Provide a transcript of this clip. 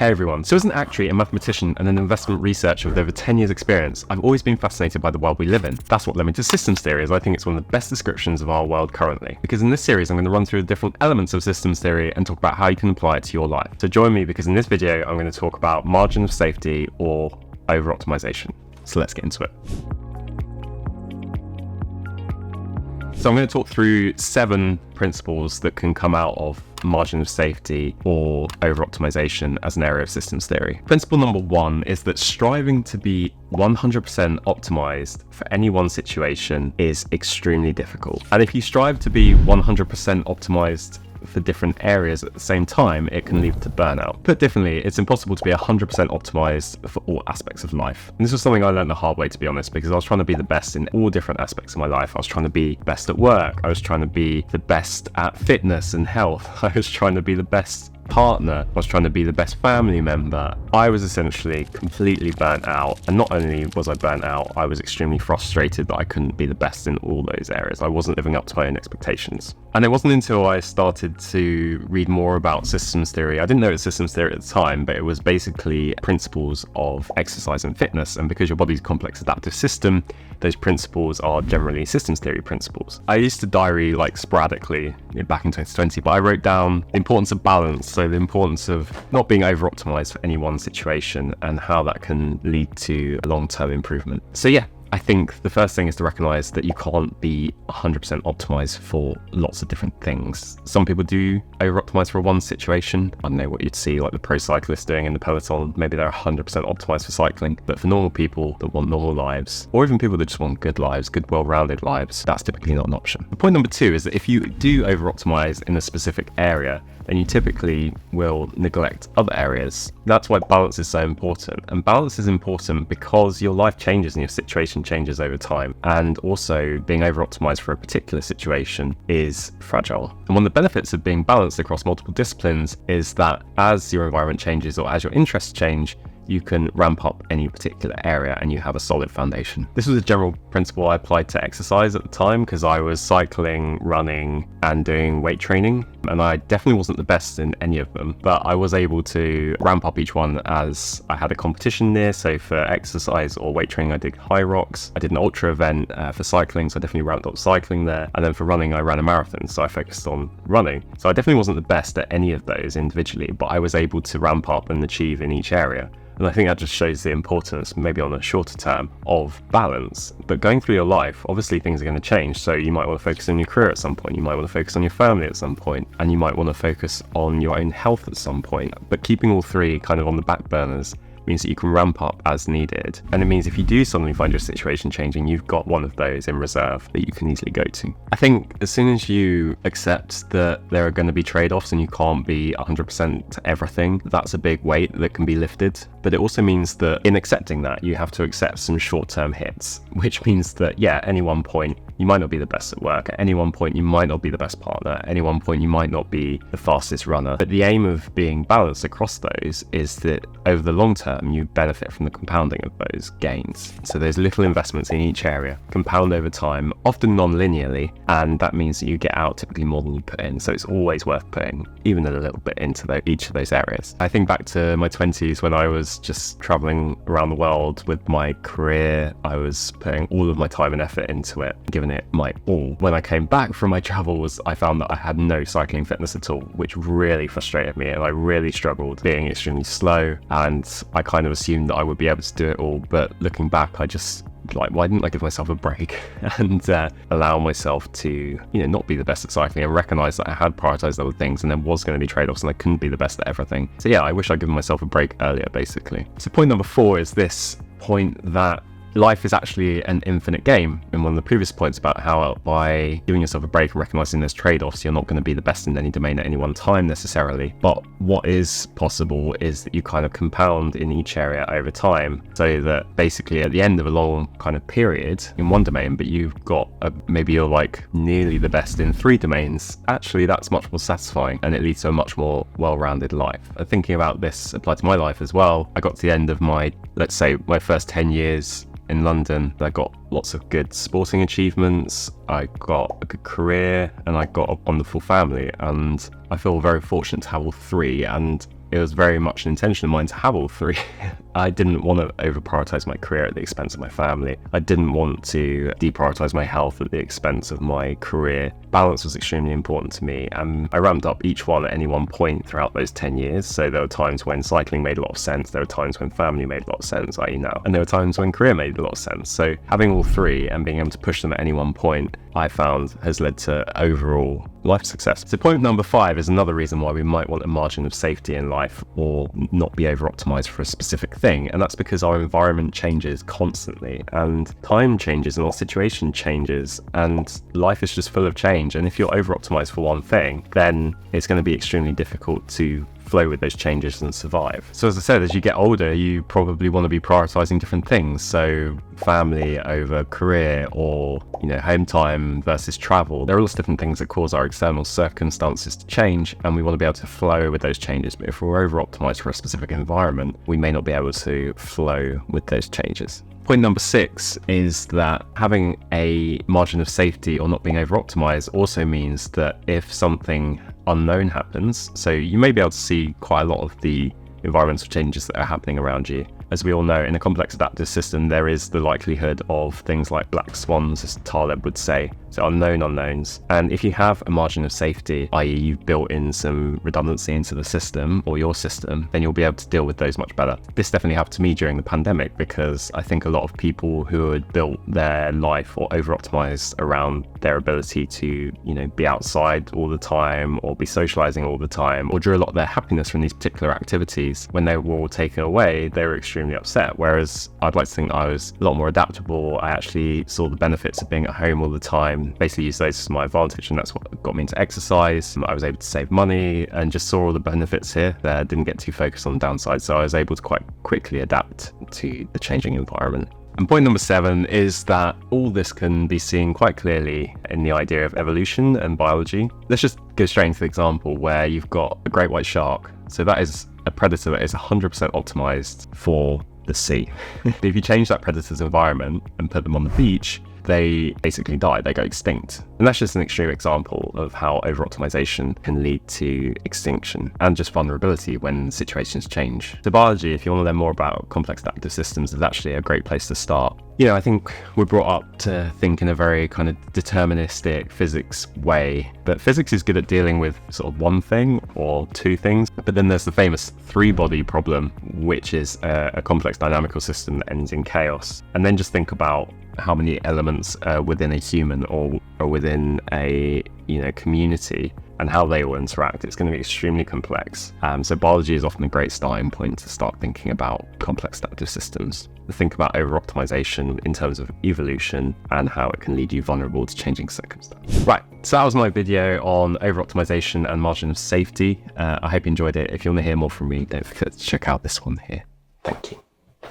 Hey everyone, so as an actuary, a mathematician and an investment researcher with over 10 years experience, I've always been fascinated by the world we live in. That's what led me to systems theory, as I think it's one of the best descriptions of our world currently. Because in this series I'm going to run through the different elements of systems theory and talk about how you can apply it to your life. So join me, because in this video I'm going to talk about margin of safety or over-optimization. So let's get into it. So I'm going to talk through 7 principles that can come out of margin of safety or over-optimization as an area of systems theory. Principle number 1 is that striving to be 100% optimized for any one situation is extremely difficult. And if you strive to be 100% optimized for different areas at the same time, it can lead to burnout. Put differently, it's impossible to be 100% optimized for all aspects of life. And this was something I learned the hard way, to be honest, because I was trying to be the best in all different aspects of my life. I was trying to be best at work. I was trying to be the best at fitness and health. I was trying to be the best partner. I was trying to be the best family member. I was essentially completely burnt out. And not only was I burnt out, I was extremely frustrated that I couldn't be the best in all those areas. I wasn't living up to my own expectations. And it wasn't until I started to read more about systems theory. I didn't know it was systems theory at the time, but it was basically principles of exercise and fitness. And because your body's a complex adaptive system, those principles are generally systems theory principles. I used to diary sporadically back in 2020, but I wrote down the importance of balance. So the importance of not being over-optimized for any one situation and how that can lead to long-term improvement. So yeah, I think the first thing is to recognize that you can't be 100% optimized for lots of different things. Some people do over-optimize for one situation. I don't know what you'd see like the pro cyclists doing in the peloton. Maybe they're 100% optimized for cycling. But for normal people that want normal lives, or even people that just want good lives, good well-rounded lives, that's typically not an option. Point number 2 is that if you do over-optimize in a specific area, then you typically will neglect other areas. That's why balance is so important. And balance is important because your life changes and your situation changes over time. And also being over-optimized for a particular situation is fragile. And one of the benefits of being balanced across multiple disciplines is that as your environment changes or as your interests change, you can ramp up any particular area and you have a solid foundation. This was a general principle I applied to exercise at the time because I was cycling, running, and doing weight training. And I definitely wasn't the best in any of them, but I was able to ramp up each one as I had a competition near. So for exercise or weight training, I did high rocks. I did an ultra event for cycling, so I definitely ramped up cycling there. And then for running, I ran a marathon, so I focused on running. So I definitely wasn't the best at any of those individually, but I was able to ramp up and achieve in each area. And I think that just shows the importance, maybe on a shorter term, of balance. But going through your life, obviously things are going to change. So you might want to focus on your career at some point. You might want to focus on your family at some point. And you might want to focus on your own health at some point. But keeping all three kind of on the back burners means that you can ramp up as needed. And it means if you do suddenly find your situation changing, you've got one of those in reserve that you can easily go to. I think as soon as you accept that there are going to be trade-offs and you can't be 100% to everything, that's a big weight that can be lifted. But it also means that in accepting that, you have to accept some short-term hits, which means that, yeah, at any one point, you might not be the best at work. At any one point, you might not be the best partner. At any one point, you might not be the fastest runner. But the aim of being balanced across those is that over the long term, you benefit from the compounding of those gains. So those little investments in each area compound over time, often non-linearly, and that means that you get out typically more than you put in. So it's always worth putting even a little bit into each of those areas. I think back to my 20s when I was just traveling around the world with my career. I was putting all of my time and effort into it, giving it my all. When I came back from my travels, I found that I had no cycling fitness at all, which really frustrated me, and I really struggled, being extremely slow, and I kind of assumed that I would be able to do it all. But looking back, I just why didn't I give myself a break and allow myself to, not be the best at cycling and recognize that I had prioritized other things and there was going to be trade-offs and I couldn't be the best at everything. So yeah, I wish I'd given myself a break earlier, basically. So point number 4 is this point that life is actually an infinite game. And one of the previous points about how by giving yourself a break and recognizing there's trade-offs, you're not going to be the best in any domain at any one time necessarily. But what is possible is that you kind of compound in each area over time, so that basically at the end of a long kind of period in one domain, but you've got maybe you're like nearly the best in 3 domains. Actually, that's much more satisfying and it leads to a much more well-rounded life. Thinking about this applied to my life as well, I got to the end of my first 10 years in London. I got lots of good sporting achievements, I got a good career, and I got a wonderful family, and I feel very fortunate to have all 3. And it was very much an intention of mine to have all three. I didn't want to over-prioritize my career at the expense of my family. I didn't want to deprioritize my health at the expense of my career. Balance was extremely important to me, and I ramped up each one at any one point throughout those 10 years. So there were times when cycling made a lot of sense, there were times when family made a lot of sense, i.e. now, and there were times when career made a lot of sense. So having all three and being able to push them at any one point, I found has led to overall life success. So point number 5 is another reason why we might want a margin of safety in life or not be over-optimized for a specific thing, and that's because our environment changes constantly, and time changes, and our situation changes, and life is just full of change. And if you're over-optimized for one thing, then it's going to be extremely difficult to flow with those changes and survive. So as I said, as you get older, you probably want to be prioritizing different things. So family over career, or home time versus travel. There are lots of different things that cause our external circumstances to change, and we want to be able to flow with those changes. But if we're over optimized for a specific environment, we may not be able to flow with those changes. Point number 6 is that having a margin of safety or not being over-optimized also means that if something unknown happens, so you may be able to see quite a lot of the environmental changes that are happening around you. As we all know, in a complex adaptive system, there is the likelihood of things like black swans, as Taleb would say, so unknown unknowns. And if you have a margin of safety, i.e. you've built in some redundancy into the system or your system, then you'll be able to deal with those much better. This definitely happened to me during the pandemic, because I think a lot of people who had built their life or over-optimized around their ability to, be outside all the time or be socializing all the time, or drew a lot of their happiness from these particular activities, when they were all taken away, they were extremely upset. Whereas I'd like to think I was a lot more adaptable. I actually saw the benefits of being at home all the time, basically used those to my advantage, and that's what got me into exercise. I was able to save money and just saw all the benefits here. Didn't get too focused on the downside, so I was able to quite quickly adapt to the changing environment. And point number 7 is that all this can be seen quite clearly in the idea of evolution and biology. Let's just go straight into the example where you've got a great white shark. So that is a predator that is 100% optimized for the sea. But if you change that predator's environment and put them on the beach, they basically die, they go extinct. And that's just an extreme example of how over-optimization can lead to extinction and just vulnerability when situations change. So biology, if you want to learn more about complex adaptive systems, is actually a great place to start. I think we're brought up to think in a very kind of deterministic physics way, but physics is good at dealing with sort of one thing or two things. But then there's the famous 3-body problem, which is a complex dynamical system that ends in chaos. And then just think about how many elements are within a human or within a community, and how they all interact. It's going to be extremely complex. So biology is often a great starting point to start thinking about complex adaptive systems. Think about over-optimization in terms of evolution and how it can lead you vulnerable to changing circumstances. Right, so that was my video on over-optimization and margin of safety. I hope you enjoyed it. If you want to hear more from me, don't forget to check out this one here. Thank you.